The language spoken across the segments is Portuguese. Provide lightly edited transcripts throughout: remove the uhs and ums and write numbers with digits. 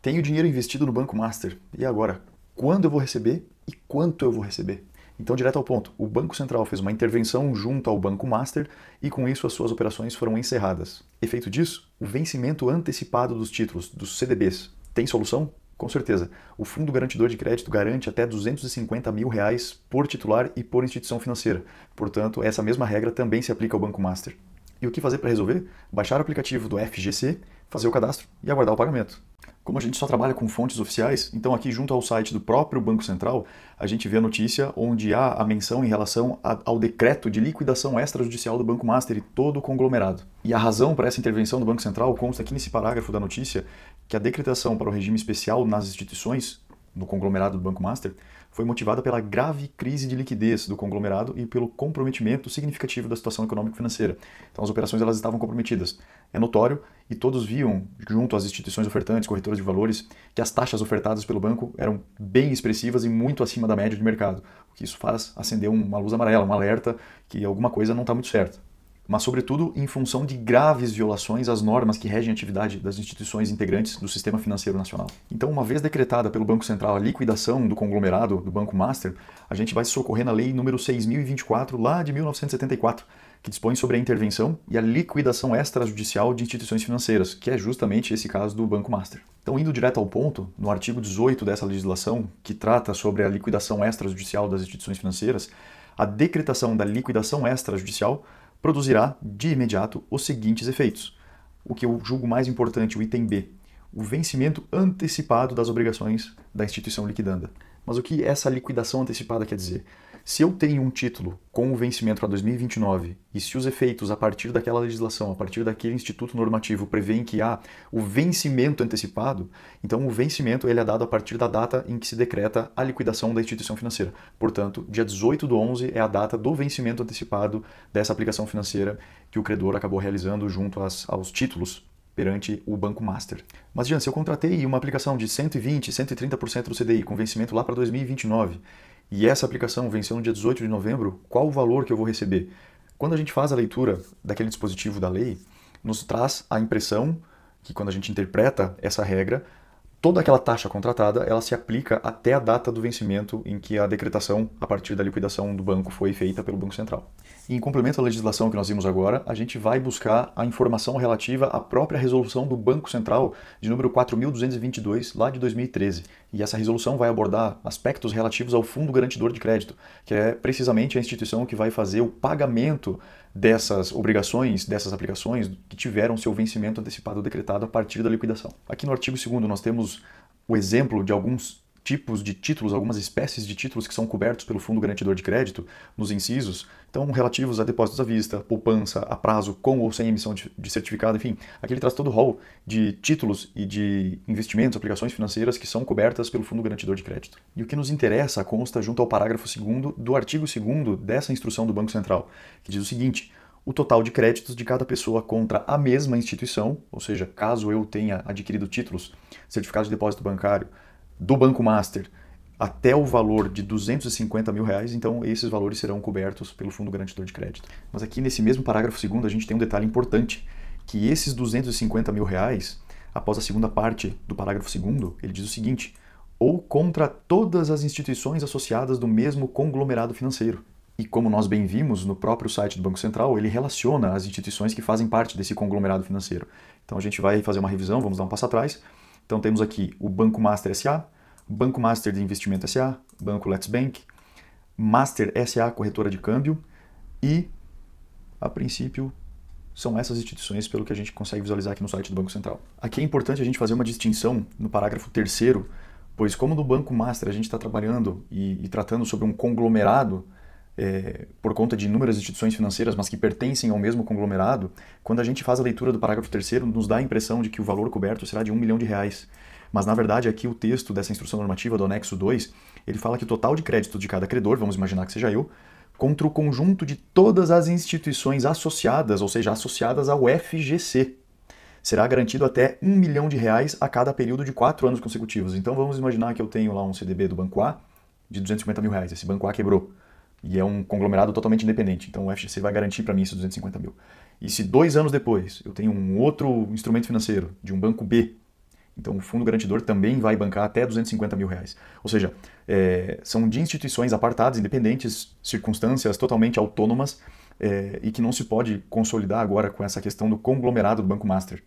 Tenho dinheiro investido no Banco Master. E agora? Quando eu vou receber e quanto eu vou receber? Então, direto ao ponto, o Banco Central fez uma intervenção junto ao Banco Master e com isso as suas operações foram encerradas. Efeito disso, o vencimento antecipado dos títulos, dos CDBs. Tem solução? Com certeza. O Fundo Garantidor de Crédito garante até R$ 250 mil por titular e por instituição financeira. Portanto, essa mesma regra também se aplica ao Banco Master. E o que fazer para resolver? Baixar o aplicativo do FGC, fazer o cadastro e aguardar o pagamento. Como a gente só trabalha com fontes oficiais, então aqui junto ao site do próprio Banco Central, a gente vê a notícia onde há a menção em relação ao decreto de liquidação extrajudicial do Banco Master e todo o conglomerado. E a razão para essa intervenção do Banco Central consta aqui nesse parágrafo da notícia que a decretação para o regime especial nas instituições no conglomerado do Banco Master foi motivada pela grave crise de liquidez do conglomerado e pelo comprometimento significativo da situação econômico-financeira. Então as operações elas estavam comprometidas. É notório e todos viam, junto às instituições ofertantes, corretoras de valores, que as taxas ofertadas pelo banco eram bem expressivas e muito acima da média de mercado. O que isso faz acender uma luz amarela, um alerta que alguma coisa não está muito certa. Mas, sobretudo, em função de graves violações às normas que regem a atividade das instituições integrantes do sistema financeiro nacional. Então, uma vez decretada pelo Banco Central a liquidação do conglomerado do Banco Master, a gente vai se socorrer na Lei número 6.024, lá de 1974, que dispõe sobre a intervenção e a liquidação extrajudicial de instituições financeiras, que é justamente esse caso do Banco Master. Então, indo direto ao ponto, no artigo 18 dessa legislação, que trata sobre a liquidação extrajudicial das instituições financeiras, a decretação da liquidação extrajudicial produzirá, de imediato, os seguintes efeitos. O que eu julgo mais importante, o item B, o vencimento antecipado das obrigações da instituição liquidanda. Mas o que essa liquidação antecipada quer dizer? Se eu tenho um título com o vencimento para 2029 e se os efeitos a partir daquela legislação, a partir daquele instituto normativo prevêem que há o vencimento antecipado, então o vencimento ele é dado a partir da data em que se decreta a liquidação da instituição financeira. Portanto, dia 18/11 é a data do vencimento antecipado dessa aplicação financeira que o credor acabou realizando junto aos títulos perante o Banco Master. Mas, Jean, se eu contratei uma aplicação de 120%, 130% do CDI com vencimento lá para 2029 e essa aplicação venceu no dia 18 de novembro, qual o valor que eu vou receber? Quando a gente faz a leitura daquele dispositivo da lei, nos traz a impressão que quando a gente interpreta essa regra, toda aquela taxa contratada ela se aplica até a data do vencimento em que a decretação a partir da liquidação do banco foi feita pelo Banco Central. E em complemento à legislação que nós vimos agora, a gente vai buscar a informação relativa à própria resolução do Banco Central de número 4.222, lá de 2013. E essa resolução vai abordar aspectos relativos ao Fundo Garantidor de Crédito, que é precisamente a instituição que vai fazer o pagamento dessas obrigações, dessas aplicações que tiveram seu vencimento antecipado decretado a partir da liquidação. Aqui no artigo 2º nós temos o exemplo de alguns tipos de títulos, algumas espécies de títulos que são cobertos pelo Fundo Garantidor de Crédito, nos incisos, então relativos a depósitos à vista, poupança, a prazo, com ou sem emissão de certificado, enfim. Aqui ele traz todo o rol de títulos e de investimentos, aplicações financeiras que são cobertas pelo Fundo Garantidor de Crédito. E o que nos interessa consta junto ao parágrafo 2º do artigo 2º dessa instrução do Banco Central, que diz o seguinte: o total de créditos de cada pessoa contra a mesma instituição, ou seja, caso eu tenha adquirido títulos, certificados de depósito bancário, do Banco Master até o valor de R$ 250 mil, então esses valores serão cobertos pelo Fundo Garantidor de Crédito. Mas aqui nesse mesmo parágrafo 2º a gente tem um detalhe importante, que esses R$ 250 mil, após a segunda parte do parágrafo 2º, ele diz o seguinte: ou contra todas as instituições associadas do mesmo conglomerado financeiro. E como nós bem vimos no próprio site do Banco Central, ele relaciona as instituições que fazem parte desse conglomerado financeiro. Então a gente vai fazer uma revisão, vamos dar um passo atrás. Então temos aqui o Banco Master S.A., Banco Master de Investimento S.A., Banco Let's Bank, Master S.A., corretora de câmbio e, a princípio, são essas instituições pelo que a gente consegue visualizar aqui no site do Banco Central. Aqui é importante a gente fazer uma distinção no parágrafo 3º, pois como no Banco Master a gente está trabalhando e tratando sobre um conglomerado por conta de inúmeras instituições financeiras, mas que pertencem ao mesmo conglomerado, quando a gente faz a leitura do parágrafo 3º, nos dá a impressão de que o valor coberto será de R$ 1 milhão. Mas, na verdade, aqui o texto dessa instrução normativa do anexo 2, ele fala que o total de crédito de cada credor, vamos imaginar que seja eu, contra o conjunto de todas as instituições associadas, ou seja, associadas ao FGC, será garantido até R$ 1 milhão a cada período de 4 anos consecutivos. Então, vamos imaginar que eu tenho lá um CDB do Banco A de R$ 250 mil. Esse Banco A quebrou. E é um conglomerado totalmente independente, então o FGC vai garantir para mim esses 250 mil. E se 2 anos depois eu tenho um outro instrumento financeiro de um banco B, Então o fundo garantidor também vai bancar até R$ 250.000. Ou seja, são de instituições apartadas, independentes, circunstâncias totalmente autônomas, e que não se pode consolidar agora com essa questão do conglomerado do Banco Master,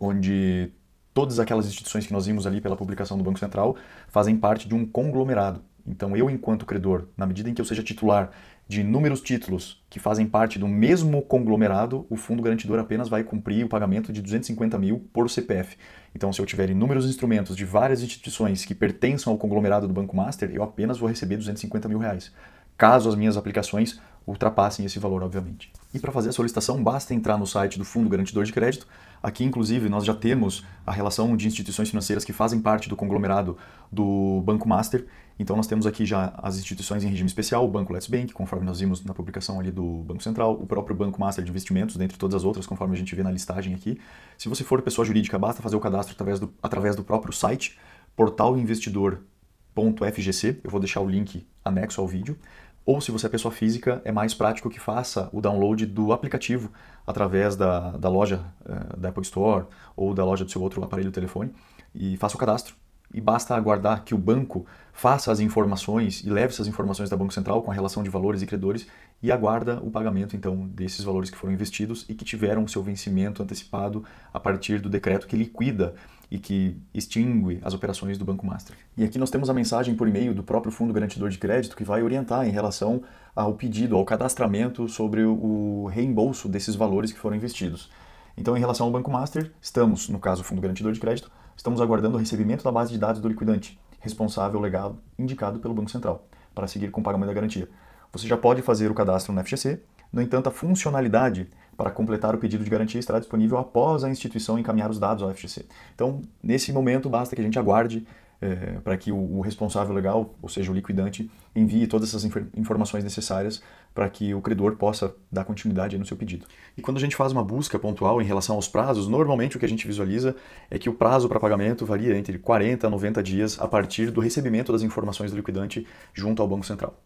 onde todas aquelas instituições que nós vimos ali pela publicação do Banco Central fazem parte de um conglomerado. Então eu, enquanto credor, na medida em que eu seja titular de inúmeros títulos que fazem parte do mesmo conglomerado, o fundo garantidor apenas vai cumprir o pagamento de R$ 250.000 por CPF. Então, se eu tiver inúmeros instrumentos de várias instituições que pertençam ao conglomerado do Banco Master, eu apenas vou receber R$ 250.000, caso as minhas aplicações ultrapassem esse valor, obviamente. E para fazer a solicitação, basta entrar no site do Fundo Garantidor de Crédito. Aqui, inclusive, nós já temos a relação de instituições financeiras que fazem parte do conglomerado do Banco Master. Então, nós temos aqui já as instituições em regime especial, o Banco Let's Bank, conforme nós vimos na publicação ali do Banco Central, o próprio Banco Master de Investimentos, dentre todas as outras, conforme a gente vê na listagem aqui. Se você for pessoa jurídica, basta fazer o cadastro através do próprio site, portalinvestidor.fgc. Eu vou deixar o link anexo ao vídeo. Ou, se você é pessoa física, é mais prático que faça o download do aplicativo através da loja da Apple Store ou da loja do seu outro aparelho de telefone e faça o cadastro. E basta aguardar que o banco faça as informações e leve essas informações da Banco Central com a relação de valores e credores e aguarda o pagamento, então, desses valores que foram investidos e que tiveram seu vencimento antecipado a partir do decreto que liquida e que extingue as operações do Banco Master. E aqui nós temos a mensagem por e-mail do próprio Fundo Garantidor de Crédito que vai orientar em relação ao pedido, ao cadastramento sobre o reembolso desses valores que foram investidos. Então, em relação ao Banco Master, estamos, no caso, o Fundo Garantidor de Crédito, estamos aguardando o recebimento da base de dados do liquidante, responsável legal indicado pelo Banco Central, para seguir com o pagamento da garantia. Você já pode fazer o cadastro no FGC, no entanto, a funcionalidade para completar o pedido de garantia estará disponível após a instituição encaminhar os dados ao FGC. Então, nesse momento, basta que a gente aguarde para que o responsável legal, ou seja, o liquidante, envie todas essas informações necessárias para que o credor possa dar continuidade no seu pedido. E quando a gente faz uma busca pontual em relação aos prazos, normalmente o que a gente visualiza é que o prazo para pagamento varia entre 40 a 90 dias a partir do recebimento das informações do liquidante junto ao Banco Central.